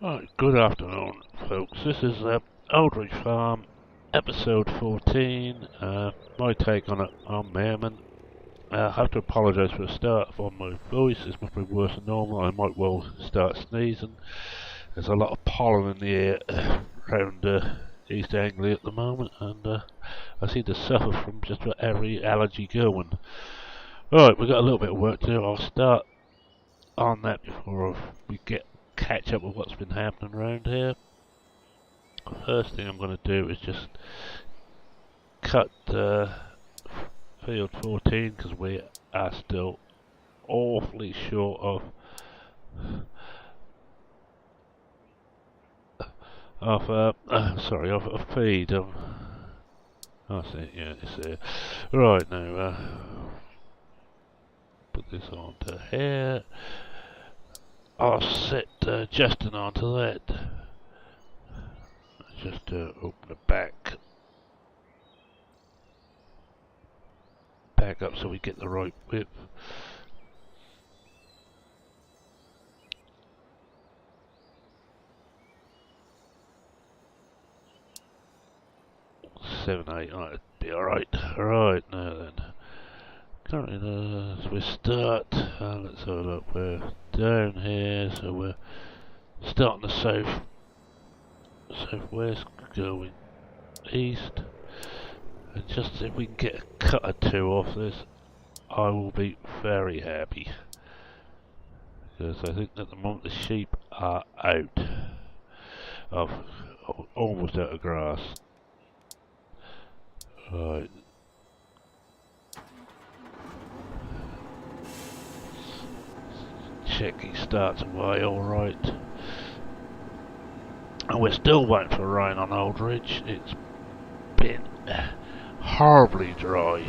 Right, good afternoon, folks. This is Aldridge Farm, episode 14. My take on it. I'm Merman. I have to apologise for the start on my voice. It's much worse than normal. I might well start sneezing. There's a lot of pollen in the air around East Anglia at the moment, and I seem to suffer from just about every allergy going. Right, we've got a little bit of work to do. I'll start on that before we catch up with what's been happening around here. First thing I'm going to do is just cut field 14 because we are still awfully short of feed. I see, yeah, it's there. Right now, put this onto here. I'll set Justin onto that. Just open the back up so we get the right width. 7, 8, that'd be alright. Right, now then. Currently, as we start, let's have a look, we're down here, so we're starting the southwest, going east, and just if we can get a cut or two off this, I will be very happy. Because I think at the moment the sheep are out of, almost out of grass. Right. Check he starts away alright. And we're still waiting for rain on Aldridge. It's been horribly dry.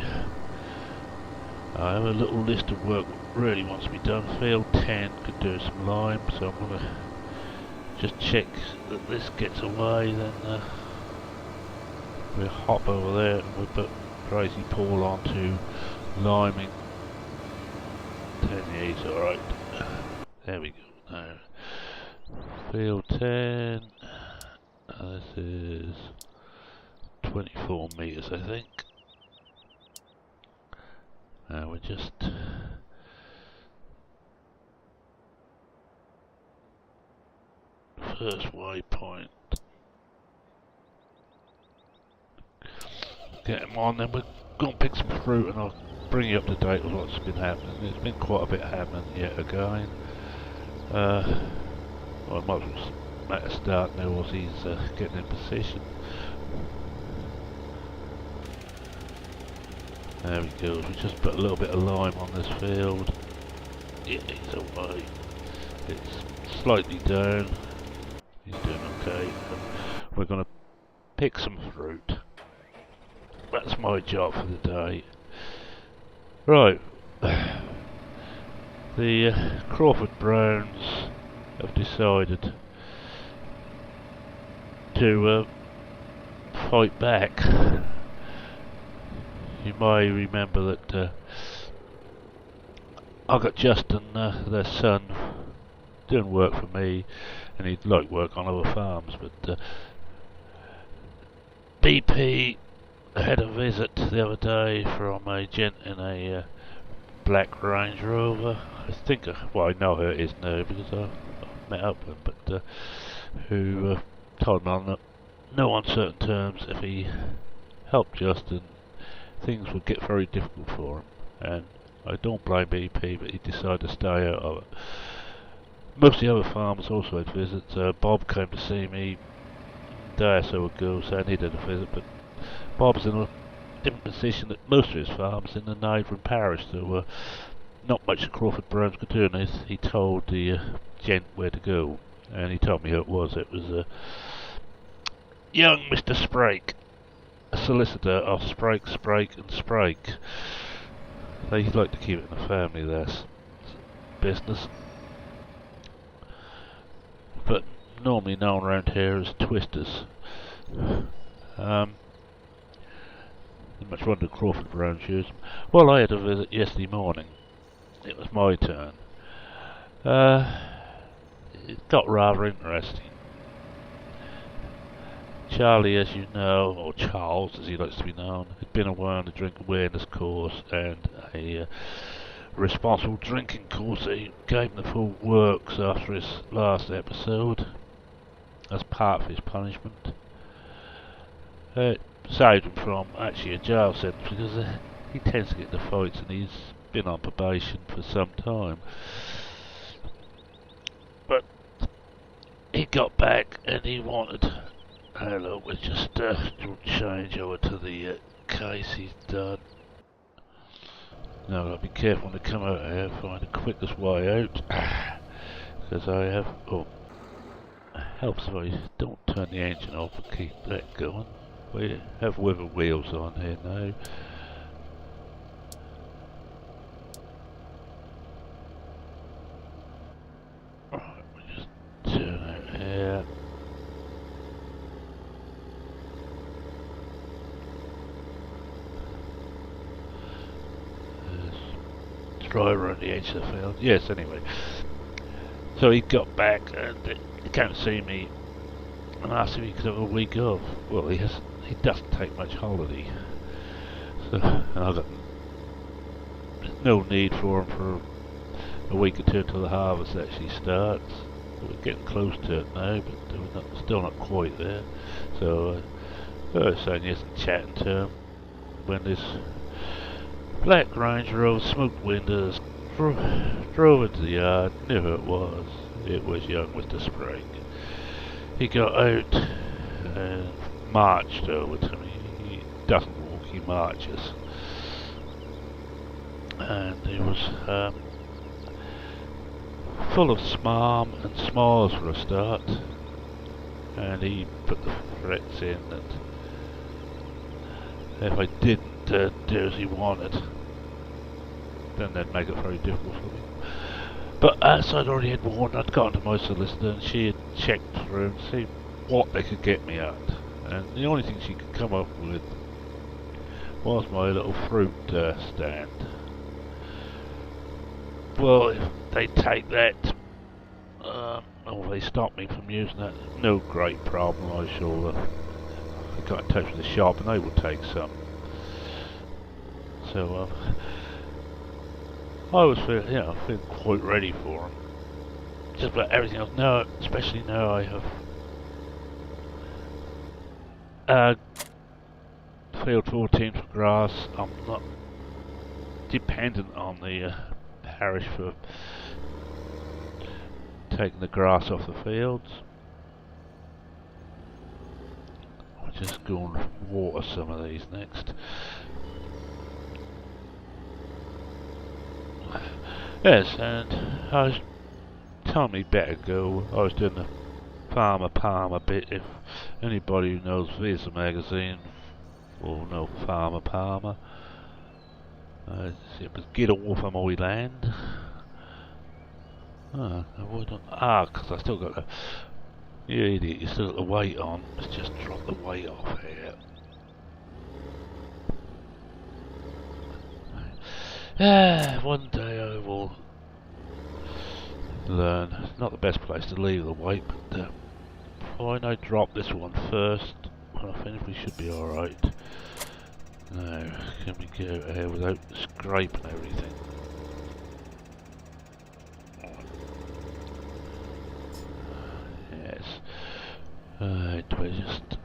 I have a little list of work that really wants to be done. Field 10 could do some lime, so I'm going to just check that this gets away, then we'll hop over there and we'll put Crazy Paul onto liming. 10 years, alright. There we go. Now, field 10. This is 24 meters, I think. Now we're just first waypoint. Get him on, then we're going to pick some fruit and I'll bring you up to date with what's been happening. There's been quite a bit happening yet again. Well, I might as well make a start now as he's getting in position. There he goes. We just put a little bit of lime on this field. Yeah, he's away. It's slightly down. He's doing okay. And we're going to pick some fruit. That's my job for the day. Right. The Crawford Browns have decided to fight back. You may remember that I got Justin, their son, doing work for me, and he'd like work on other farms, but BP had a visit the other day from a gent in a black Range Rover. I think, well, I know who it is now because I've met up with him, but who told me on no uncertain terms if he helped Justin, things would get very difficult for him. And I don't blame BP, but he decided to stay out of it. Most of the other farmers also had visits. Bob came to see me a day or so ago, saying he did a visit, but Bob's in a different position that most of his farms in the neighbouring parish, so not much the Crawford Browns could do, and he told the gent where to go, and he told me who it was. It was young Mr. Sprake, a solicitor of Sprake, and Sprake. They like to keep it in the family, this business. But normally known around here as Twisters. Much wonder Crawford Browns use them. Well, I had a visit yesterday morning. It was my turn. it got rather interesting. Charlie, as you know, or Charles as he likes to be known, had been away on a drink awareness course and a responsible drinking course. He gave him the full works after his last episode as part of his punishment. It saved him from actually a jail sentence because he tends to get into fights and he's been on probation for some time. But he got back and he wanted... Hello, we'll just change over to the case he's done. Now I'll be careful to come out here, find the quickest way out. Because I have... Oh, helps if I don't turn the engine off and keep that going. We have wiper wheels on here now. Right, we just turn out here. Driver on the edge of the field. Yes, anyway. So he got back and he came to see me and asked if he could have a week off. Well, he doesn't take much holiday. So, and I got no need for him for a week or two until the harvest actually starts. We're getting close to it now, but we're still not quite there. So I was saying yes and chatting to him when this Black Range Rover, smoked windows, drove into the yard, knew who it was. It was young Mr. Spring. He got out and marched over to me. He doesn't walk, he marches. And he was full of smarm and smiles for a start. And he put the threats in that if I didn't do as he wanted, then they'd make it very difficult for me. But as I'd already had warned, I'd gone to my solicitor and she had checked through and see what they could get me at. And the only thing she could come up with was my little fruit stand. Well, if they take that, or they stop me from using that, no great problem. I shall got in touch with the shop and they will take some. So I was feeling quite ready for them. Just about everything else. Now, especially now I have field 14 for grass. I'm not dependent on the parish for taking the grass off the fields. I'll just go and water some of these next. Yes, and I was telling me better go. I was doing the Farmer Palmer bit. If anybody who knows Visa magazine will know Farmer Palmer. It was get off of my land. Because I still got the... You idiot, you still got the weight on. Let's just drop the weight off here. One day I will learn. It's not the best place to leave the weight, but why not drop this one first? When I finish we should be alright. Now, can we go here without scraping everything? Yes. Right, we just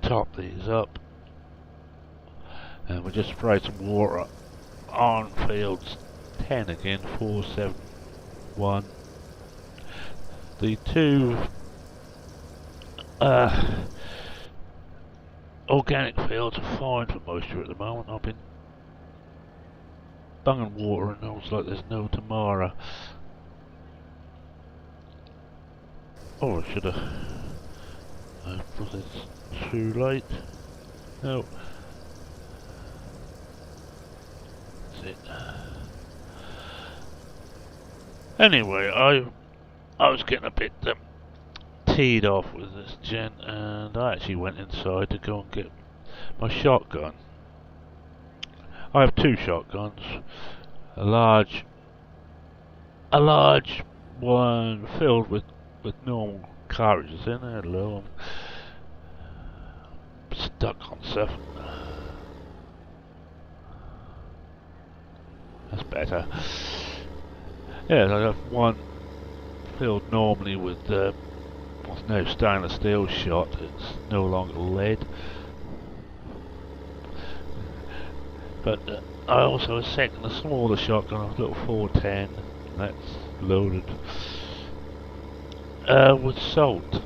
top these up. And we'll just spray some water on fields 10 again, 4, 7, 1. The two organic fields are fine for moisture at the moment. I've been bunging water and those like there's no tomorrow. Oh, I should have... was it too late? No. It. Anyway, I was getting a bit teed off with this gent, and I actually went inside to go and get my shotgun. I have two shotguns, a large a large one filled with normal cartridges in there. Hello, I'm stuck on 7. That's better. Yeah, I have one filled normally with what's now stainless steel shot. It's no longer lead. But I also a smaller shotgun, a little 410. That's loaded with salt.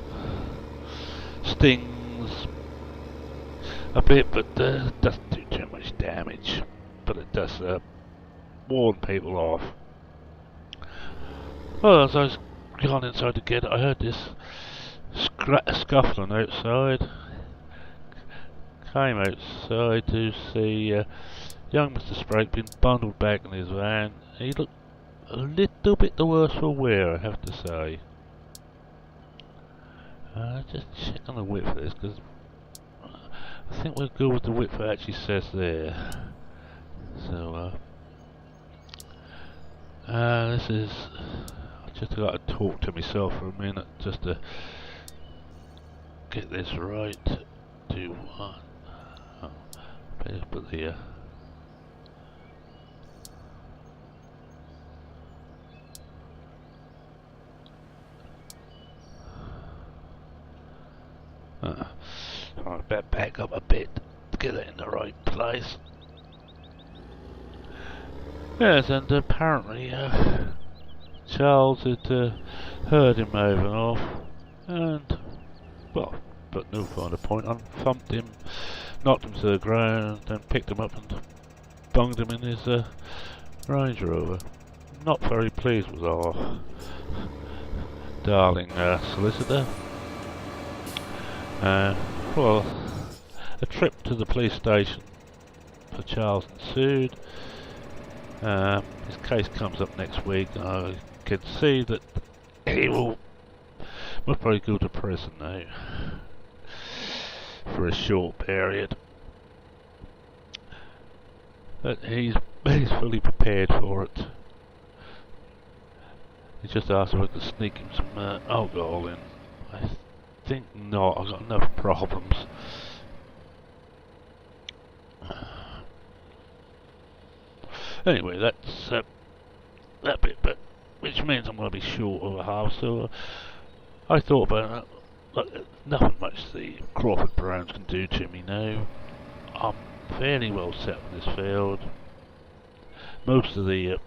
Stings a bit, but doesn't do too much damage. But it does warn people off. Well, as I was gone inside to get it, I heard this scuffling outside. Came outside to see young Mr. Sprake being bundled back in his van. He looked a little bit the worse for wear, I have to say. Just check on the width of this, because I think we're good with the width it actually says there. So, this is... I just got to talk to myself for a minute, just to get this right. 2, 1. Oh, better put the... I better back up a bit to get it in the right place. Yes, and apparently Charles had heard him moving off, and, well, but no further point, I thumped him, knocked him to the ground, then picked him up and bunged him in his Range Rover. Not very pleased with our darling solicitor. Well, a trip to the police station for Charles ensued. His case comes up next week, and I can see that he will most probably go to prison now for a short period. But he's fully prepared for it. He just asked if I could sneak him some alcohol in. I think not, I've got enough problems. Anyway, that's that bit, but which means I'm going to be short of a half, so I thought about it. Look, nothing much the Crawford Browns can do to me now. I'm fairly well set in this field. Most of the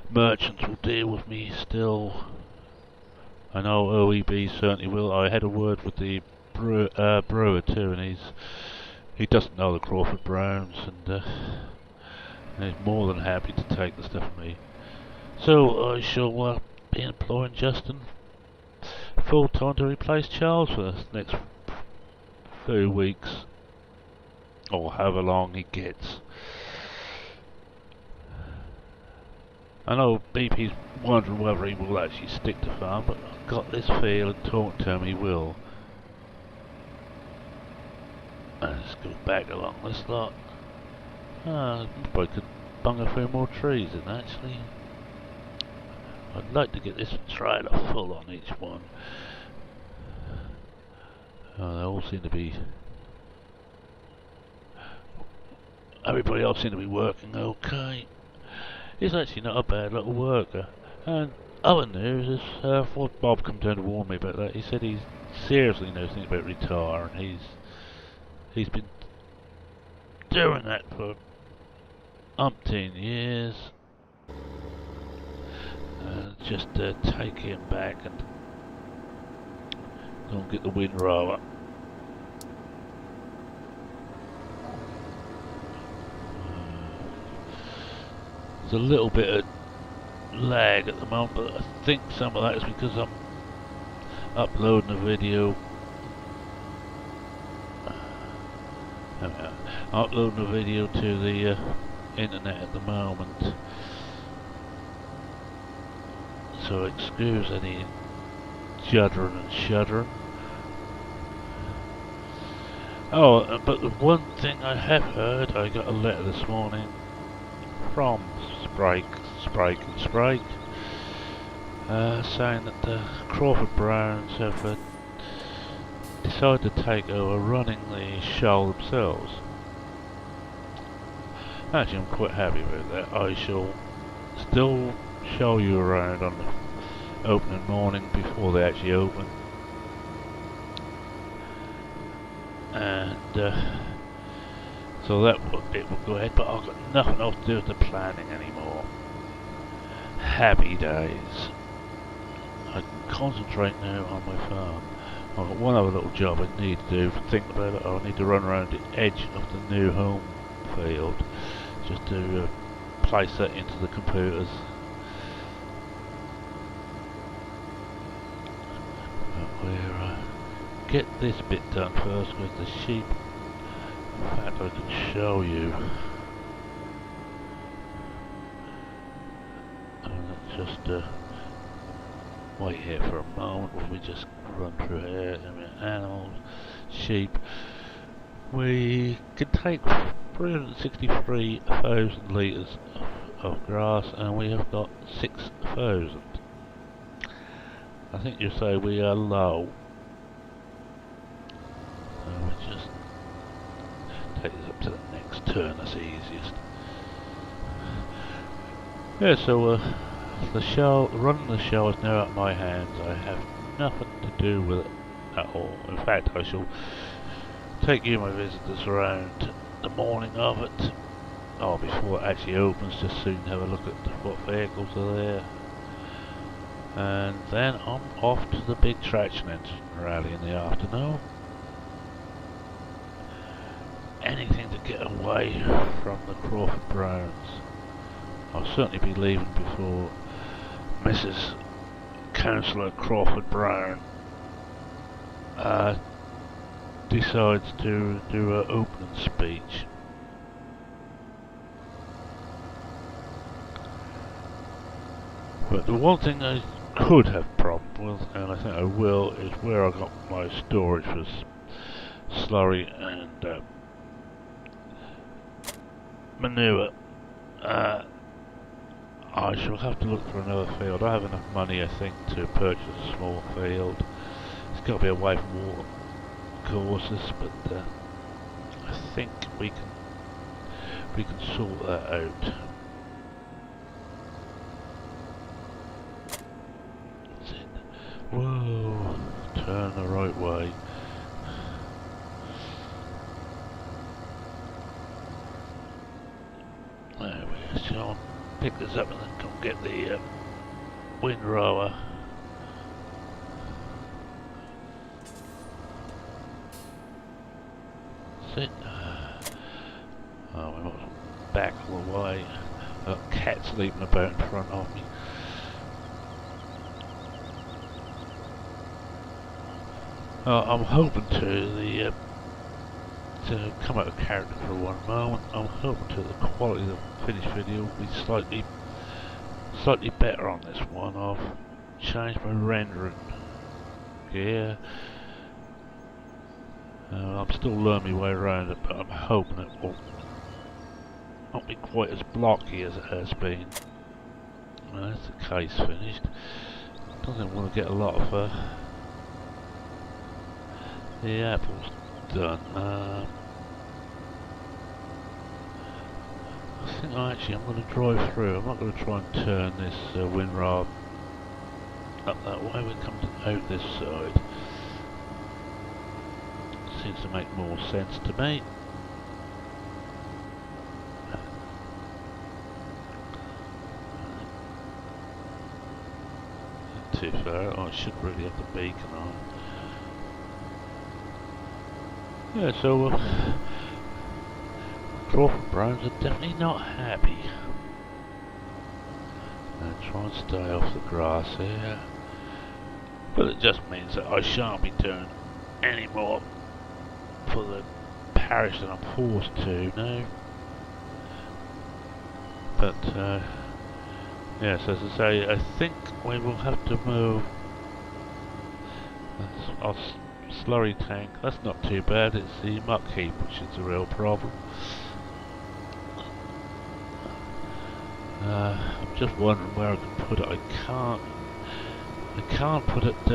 merchants will deal with me still. I know OEB certainly will. I had a word with the brewer too, and he doesn't know the Crawford Browns, and he's more than happy to take the stuff from me. So I shall be employing Justin full time to replace Charles for the next few weeks, or however long he gets. I know BP's wondering whether he will actually stick to farm, but I've got this feeling talking to him he will. Let's go back along this lot. Probably could bung a few more trees in actually. I'd like to get this trailer full on each one. They all seem to be... Everybody else seems to be working okay. He's actually not a bad little worker. And other news is, what Bob come down to warn me about that, he said he seriously knows things about retiring. He's been doing that for umpteen years. Just take him back and go and get the windrower. There's a little bit of lag at the moment, but I think some of that is because I'm uploading a video. I'm uploading a video to the internet at the moment, so excuse any juddering and shuddering. Oh, but the one thing I have heard, I got a letter this morning from Sprake, saying that the Crawford Browns have decided to take over running the show themselves. Actually, I'm quite happy with that. I shall still show you around on the opening morning before they actually open. And so that bit will go ahead, but I've got nothing else to do with the planning anymore. Happy days. I can concentrate now on my farm. I've got one other little job I need to do. Think about it. I need to run around the edge of the new home field just to place that into the computers. But we'll get this bit done first with the sheep. In fact, I can show you. Let's just wait here for a moment while we just run through here. Animals, sheep. We can take 363,000 litres of grass, and we have got 6,000. I think you say we are low. So we just take this up to the next turn, that's the easiest. Yeah, so the show, running the show is now at my hands. I have nothing to do with it at all. In fact, I shall take you, my visitors, around the morning of it, or before it actually opens, just so you can have a look at what vehicles are there. And then I'm off to the big traction engine rally in the afternoon. Anything to get away from the Crawford Browns. I'll certainly be leaving before Mrs. Councillor Crawford Brown decides to do an opening speech. But the one thing I could have problem with, and I think I will, is where I got my storage for slurry and manure. I shall have to look for another field. I have enough money, I think, to purchase a small field. It's got to be away from water courses, but I think we can sort that out. That's it. Whoa! Turn the right way. There we are. So pick this up and then come get the windrower. That's it. Oh, we must back all the way. I've got cats leaping about in front of me. I'm hoping to come out of character for one moment. I'm hoping to the quality of the finished video will be slightly better on this one. I've changed my rendering gear. I'm still learning my way around it, but I'm hoping it will not be quite as blocky as it has been. Well, that's the case finished. Don't think I want to get a lot of the apples done. I think I'm going to drive through. I'm not going to try and turn this windrower up that way. We'll come out this side. Seems to make more sense to me. Not too far. Oh, I should really have the beacon on. Yeah, so Crawford Browns are definitely not happy. And try and stay off the grass here. But it just means that I shan't be doing any more for the parish that I'm forced to now. But yes, as I say, I think we will have to move our slurry tank. That's not too bad. It's the muck heap which is the real problem. I'm just wondering where I can put it. I can't put it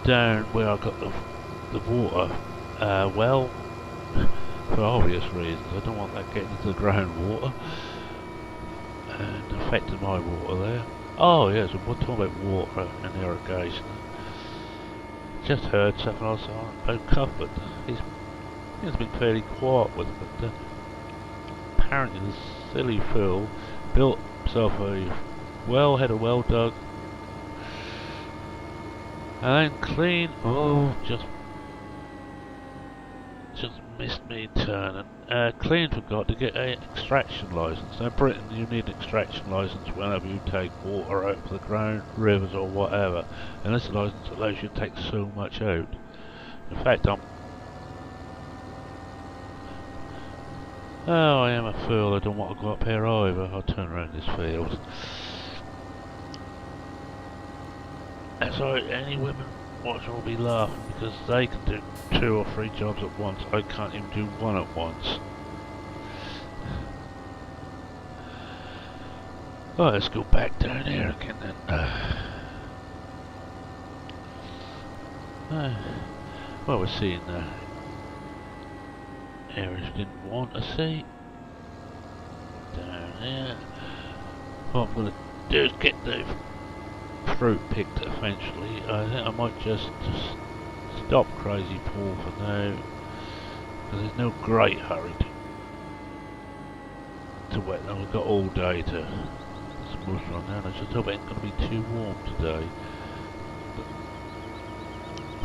down where I got the water well, for obvious reasons. I don't want that getting into the groundwater and affecting my water there. Oh yes, we're talking about water and irrigation. Just heard something else about Cuthbert. He's been fairly quiet with it, but apparently the silly fool built himself a well, had a well dug, and then clean. Oh, just missed me turning. Clean forgot to get an extraction license. Now, in Britain, you need an extraction license whenever you take water out of the ground, rivers, or whatever. And this license allows you to take so much out. In fact, I am a fool. I don't want to go up here either. I'll turn around this field. So any women watching will be laughing because they can do 2 or 3 jobs at once. I can't even do 1 at once. Oh, let's go back down here again then. Well, we're seeing areas we didn't want to see. Down here. What I'm going to do is get the fruit picked eventually. I think I might just stop Crazy Paul for now, because there's no great hurry to wet them. We've got all day to smooth on down. I just hope it ain't going to be too warm today. But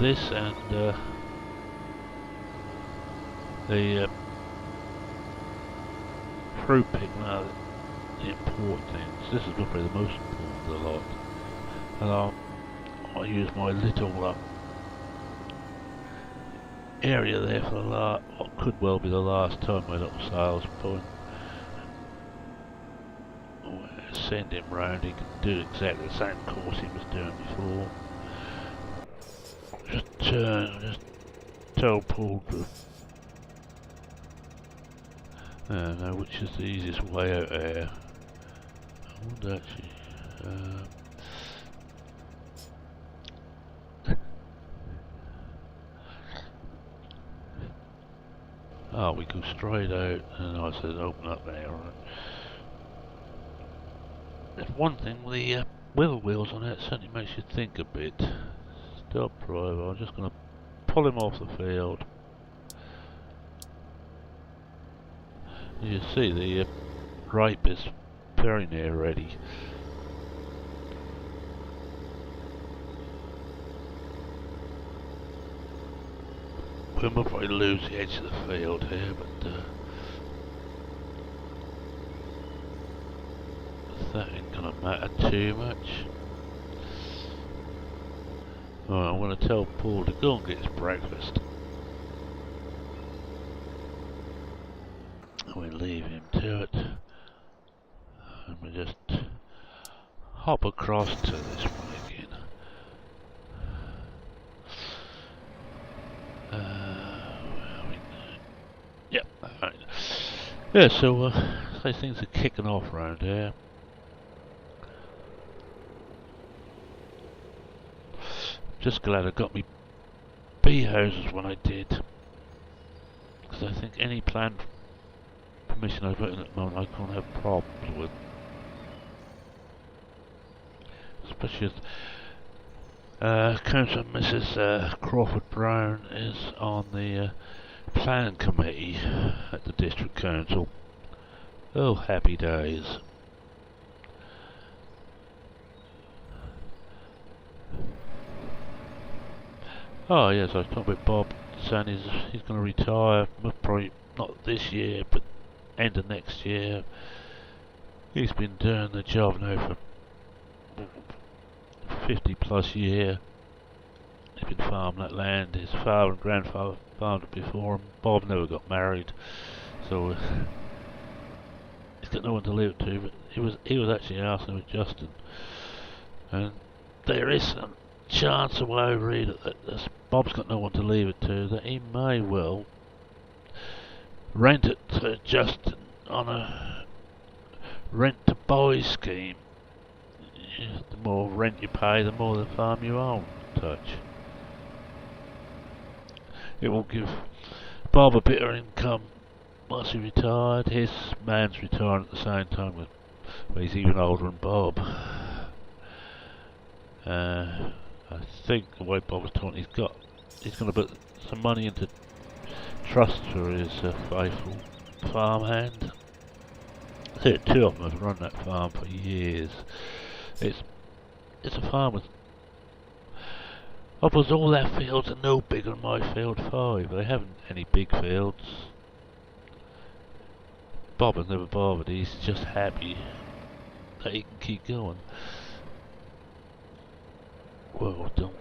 this and the fruit picking are the important things. This is probably the most important of the lot. And I'll use my little area there for what could well be the last time, my little sales point. Send him round, he can do exactly the same course he was doing before. Just turn, just tell Paul to... I don't know which is the easiest way out there. I wonder actually... oh, we go straight out, and I said open up there, right? There's one thing with the wheels on it, certainly makes you think a bit. Stop driver, I'm just going to pull him off the field. You see the rape is very near ready. We'll probably lose the edge of the field here, but that ain't gonna matter too much. Alright, I'm gonna tell Paul to go and get his breakfast. We leave him to it. And we just hop across to this one again. Yep, alright. Yeah, so things are kicking off around here. Just glad I got me bee houses when I did, because I think any planned permission I've got in at the moment I can't have problems with, especially as Councillor Mrs. Crawford Brown is on the planning committee at the district council. Oh, happy days. Oh yes, I was talking about Bob saying he's going to retire, probably not this year, but end of next year. He's been doing the job now for 50 plus year. He's been farming that land. His father and grandfather farmed it before him. Bob never got married, so he's got no one to leave it to. But he was actually asking with Justin, and there is some chance of what I read that Bob's got no one to leave it to, that he may well rent it to Justin on a rent to buy scheme. The more rent you pay, the more the farm you own. Touch. It will give Bob a bit of income once he retired. His man's retiring at the same time with, well, he's even older than Bob. I think the way Bob was talking, he's going to put some money into trust for his faithful farmhand. I think two of them have run that farm for years. It's a farm with almost all their fields are no bigger than my field 5. They haven't any big fields. Bob has never bothered. He's just happy that he can keep going. Well, don't.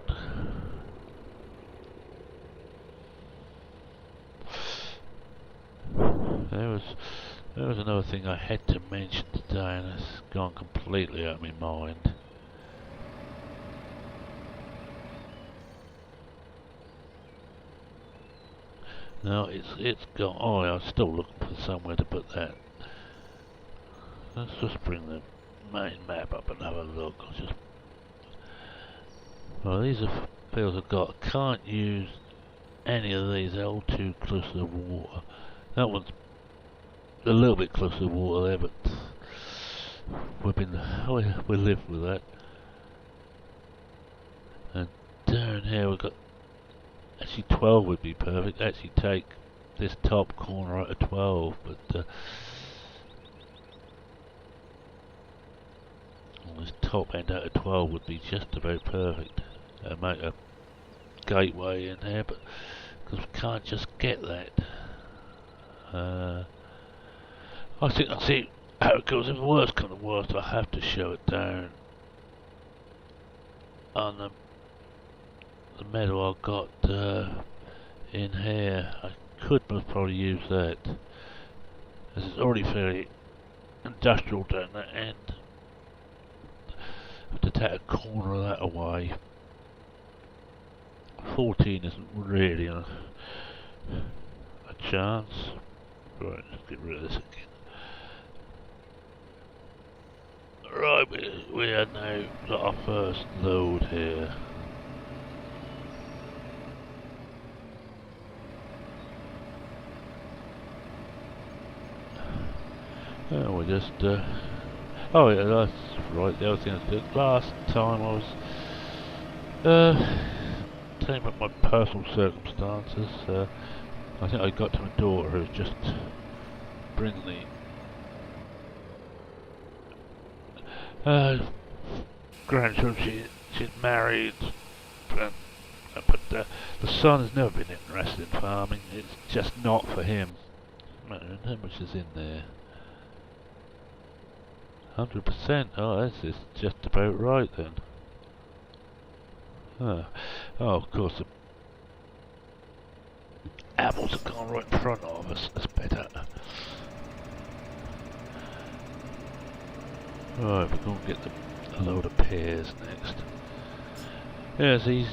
There was another thing I had to mention today, and it's gone completely out of my mind. No, it's gone. Oh, I'm still looking for somewhere to put that. Let's just bring the main map up and have a look. Well, these are fields I've got. I can't use any of these. They're all too close to the water. That one's a little bit close to the water there, but we live with that. And down here we've got, actually 12 would be perfect. Actually take this top corner out of 12, but this top end out of 12 would be just about perfect. Make a gateway in there, but because we can't just get that. I think I'll see how it goes. If the worst comes to worst, I'll have to show it down on the meadow I've got in here. I could most probably use that, as it's already fairly industrial down that end. I have to take a corner of that away. 14 isn't really a chance. Right, let's get rid of this again. Right, we have now got our first load here. Oh, we just oh yeah, that's right. The other thing I did last time I was telling about my personal circumstances. I think I got to my daughter who's just bringing the grandchildren. She's married, but the son has never been interested in farming. It's just not for him. How much is in there? 100%. Oh, this is just about right then. Oh, of course the apples have gone right in front of us. That's better. Right, we're going to get a load of pears next. Yes, he's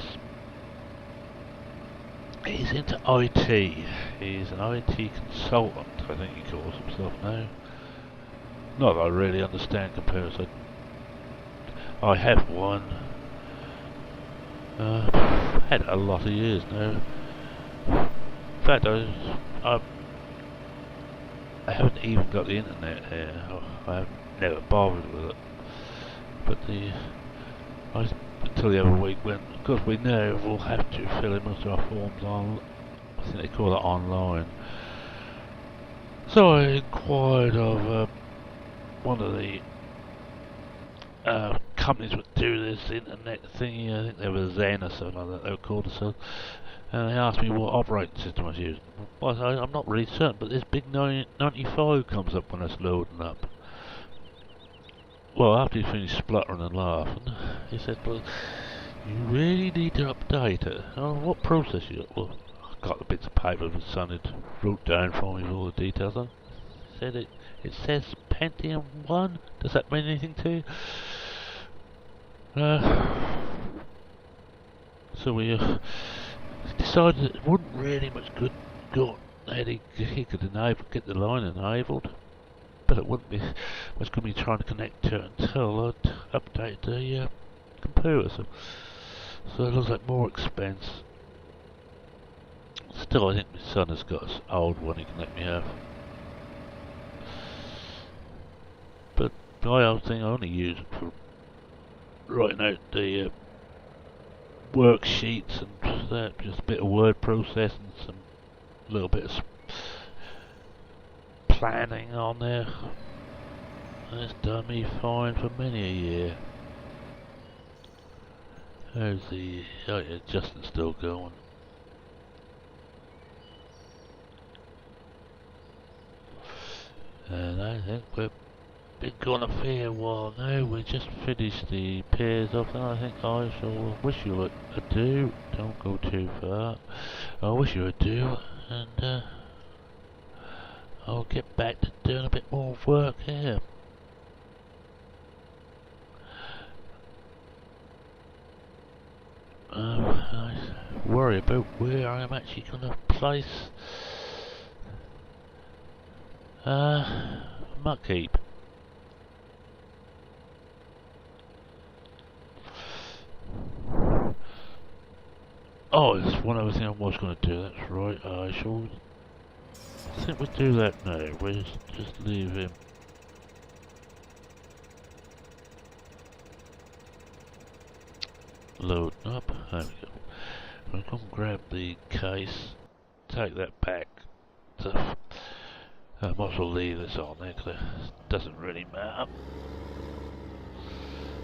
into IT. He's an IT consultant, I think he calls himself now. Not that I really understand computers. I have one. Had it a lot of years now. In fact, I haven't even got the internet here. I have never bothered with it. But until the other week when, of course, we know we'll have to fill in most of our forms on. I think they call it online. So I inquired of one of the companies would do this internet thingy. I think they were Zen or something like that they were called. So, and they asked me what operating system I was using. Well, I'm not really certain, but this big 95 comes up when it's loading up. Well, after he finished spluttering and laughing, he said, well, you really need to update it. Oh, what process you got? Well, I got the bits of paper that son had wrote down for me with all the details on. Said it says Pentium 1. Does that mean anything to you? So we decided it wouldn't really much good go ahead. He could get the line enabled, but it wouldn't be. I was going to be trying to connect to it until I'd update the computer. So it looks like more expense. Still, I think my son has got an old one he can let me have. But my old thing, I only use it for writing out the worksheets and that, just a bit of word processing, some little bit of planning on there. That's done me fine for many a year. How's the... oh yeah, Justin's still going. And I think we've been gone a fair while now. We just finished the pairs off, and I think I shall wish you adieu. Don't go too far. I wish you adieu, and I'll get back to doing a bit more work here. I worry about where I'm actually going to place Muckheap. Oh, there's one other thing I was going to do, that's right. I think we'll do that now. We'll just leave him. Loading up. There we go. I'm going to grab the case, take that back. I might as well leave this on there because it doesn't really matter.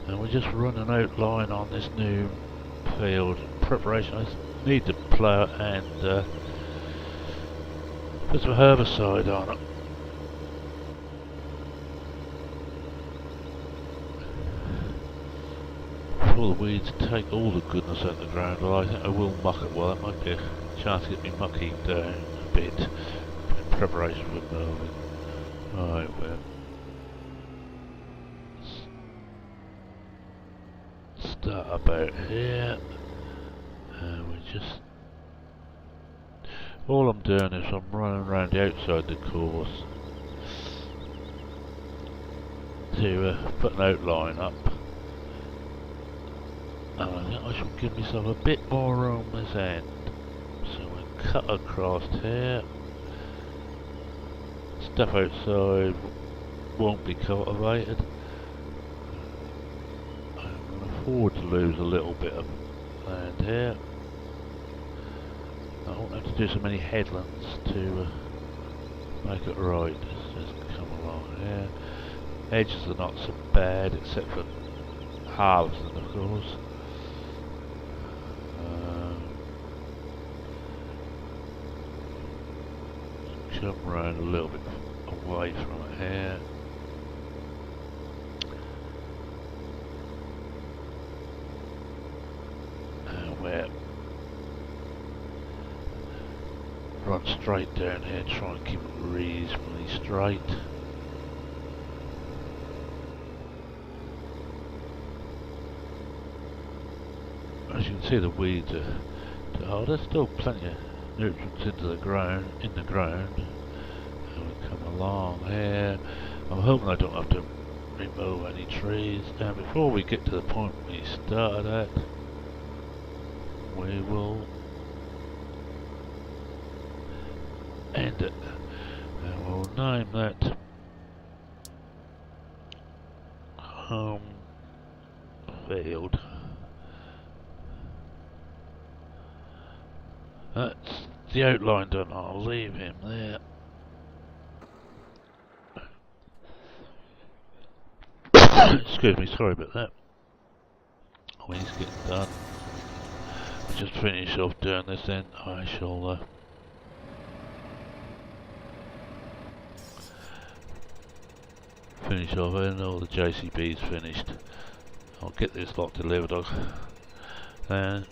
And we're just running an outline on this new field preparation. I need to plough and put some herbicide on it. Before the weeds take all the goodness out of the ground, well, I think I will muck it well. That might be a chance to get me mucking down a bit in preparation for mowing. Right, well, start about here, and we just... all I'm doing is I'm running around the outside the course to put an outline up. And I think I shall give myself a bit more room this end. So we cut across here. Stuff outside won't be cultivated. I can afford to lose a little bit of land here. I won't have to do so many headlands to make it right. Just come along here. Edges are not so bad, except for harvesting, of course. Come round a little bit away from it here. And we're run straight down here, try and keep it reasonably straight. As you can see, the weeds are... oh, there's still plenty of nutrients in the ground, and we come along here. I'm hoping I don't have to remove any trees. And before we get to the point we started at, we will end it, and we'll name that home field. That's the outline done. I'll leave him there. Excuse me, sorry about that. When he's getting done, I'll just finish off doing this, then I shall finish off, and all the JCB's finished. I'll get this lot delivered, and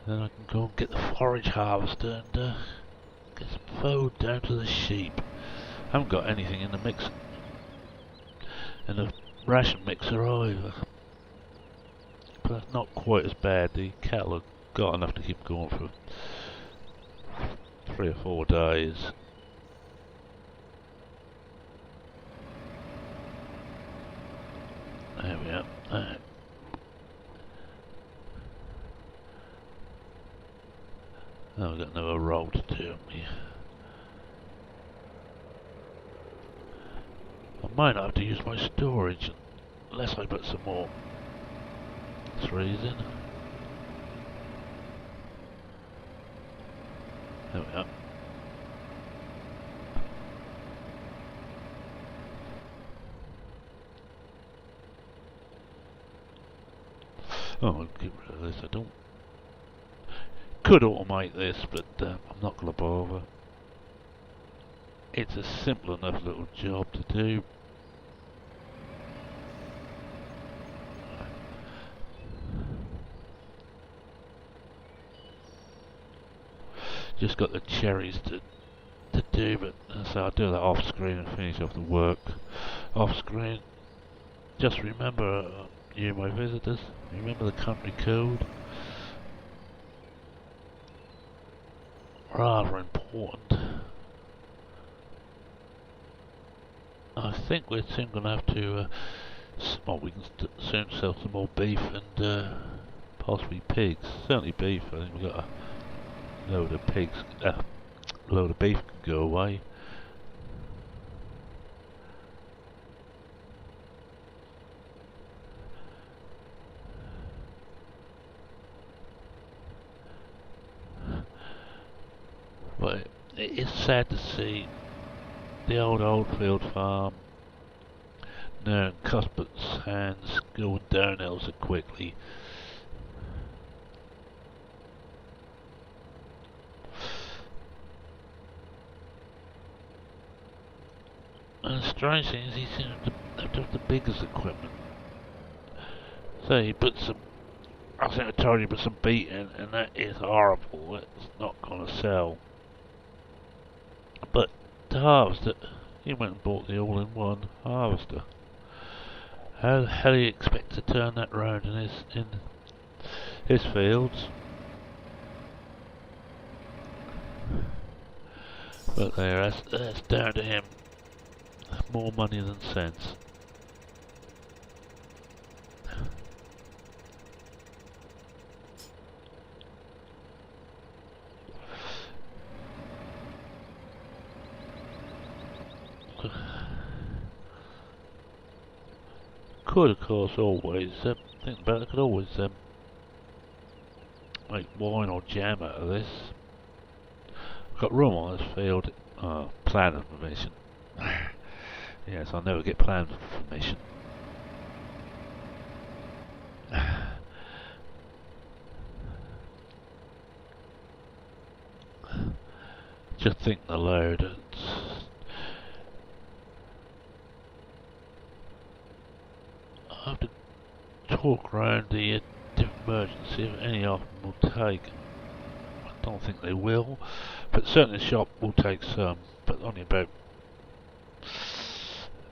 then I can go and get the forage harvester and get some food down to the sheep. I haven't got anything in the mix, in the ration mixer either. But that's not quite as bad. The cattle have got enough to keep going for 3 or 4 days. There we are. Now we've got another roll to do. I might not have to use my storage unless I put some more threes in. There we are. Oh, I'll get rid of this. I don't. Could automate this, but I'm not going to bother. It's a simple enough little job to do. Just got the cherries to do, but so I'll do that off screen and finish off the work off screen. Just remember, you my visitors, remember the country code. Rather important. I think we're soon going to have to, well, we can soon sell some more beef and possibly pigs. Certainly beef. I think we've got a load of pigs, load of beef can go away. But it is sad to see the old Oldfield farm now in Cuthbert's hands going downhill so quickly. And the strange thing is he seems to have the biggest equipment. So he put some, I think I told you, put some beet in, and that is horrible. It's not going to sell. But to harvest it, he went and bought the all-in-one harvester. How the hell do you expect to turn that round in his fields? But there, that's down to him. More money than sense. Could, of course, always think about it. Could always make wine or jam out of this. I've got room on this field. Planning permission. Yes, I'll never get planning permission. Just think the load. I have to talk around the different merchants, see if any of them will take. I don't think they will, but certainly the shop will take some, but only about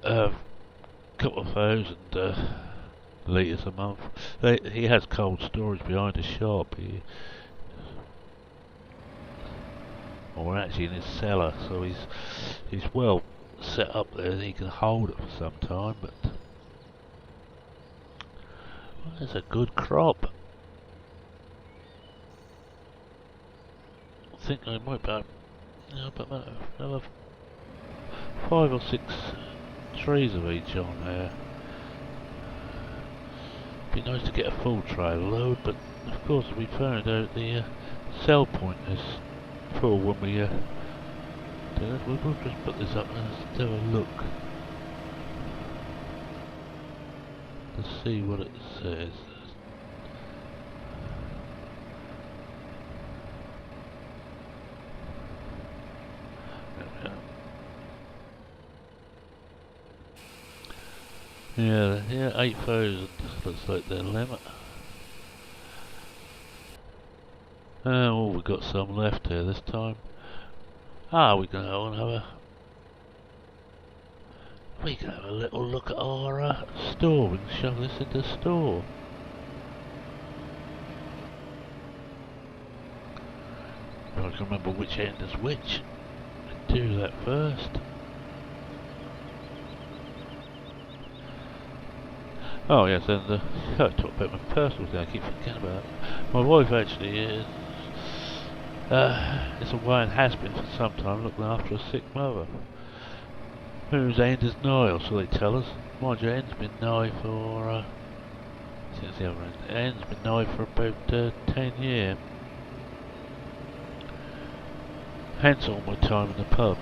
a couple of thousand litres a month. He has cold storage behind his shop, or actually in his cellar, so he's well set up there that he can hold it for some time, but that's a good crop. I think I might be about another 5 or 6 trees of each on there. Be nice to get a full trailer load, but of course we found out the sell point is full when we do that. We'll just put this up and let's have a look to see what it says. Yeah, 8,000 looks like their limit. Oh, we've got some left here this time. We can go and have a little look at our store. We can shove this into store. I can remember which end is which. Let's do that first. Oh yes, and I talk about my personal thing. I keep forgetting about. My wife actually is away and has been for some time, looking after a sick mother, whose end is nigh, or so they tell us. Mind you, end's been nigh for since the other end. End's been nigh for about 10 years. Hence all my time in the pub.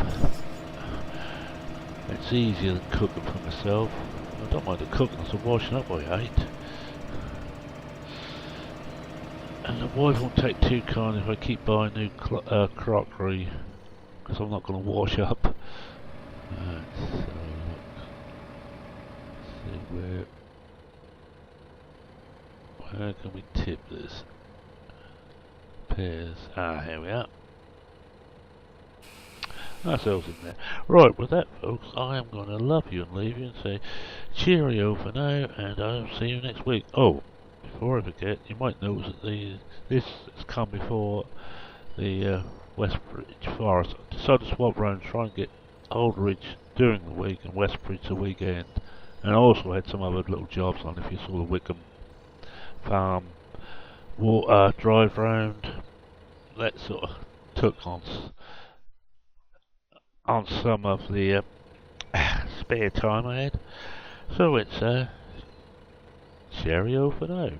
It's easier than cooking for myself. I don't mind the cooking, it's the washing up I hate. And the wife won't take too kind if I keep buying new crockery, because I'm not going to wash up. Let's see where can we tip this? Pears. Ah, here we are. Ourselves in there. Right, with that, folks, I am going to love you and leave you and say cheerio for now, and I'll see you next week. Oh, before I forget, you might notice that this has come before the Westbridge Forest. I decided to swap around and try and get Aldridge during the week and Westbridge the weekend. And I also had some other little jobs on, if you saw the Wickham Farm drive round. That sort of took on some of the spare time I had. So it's cheerio for now.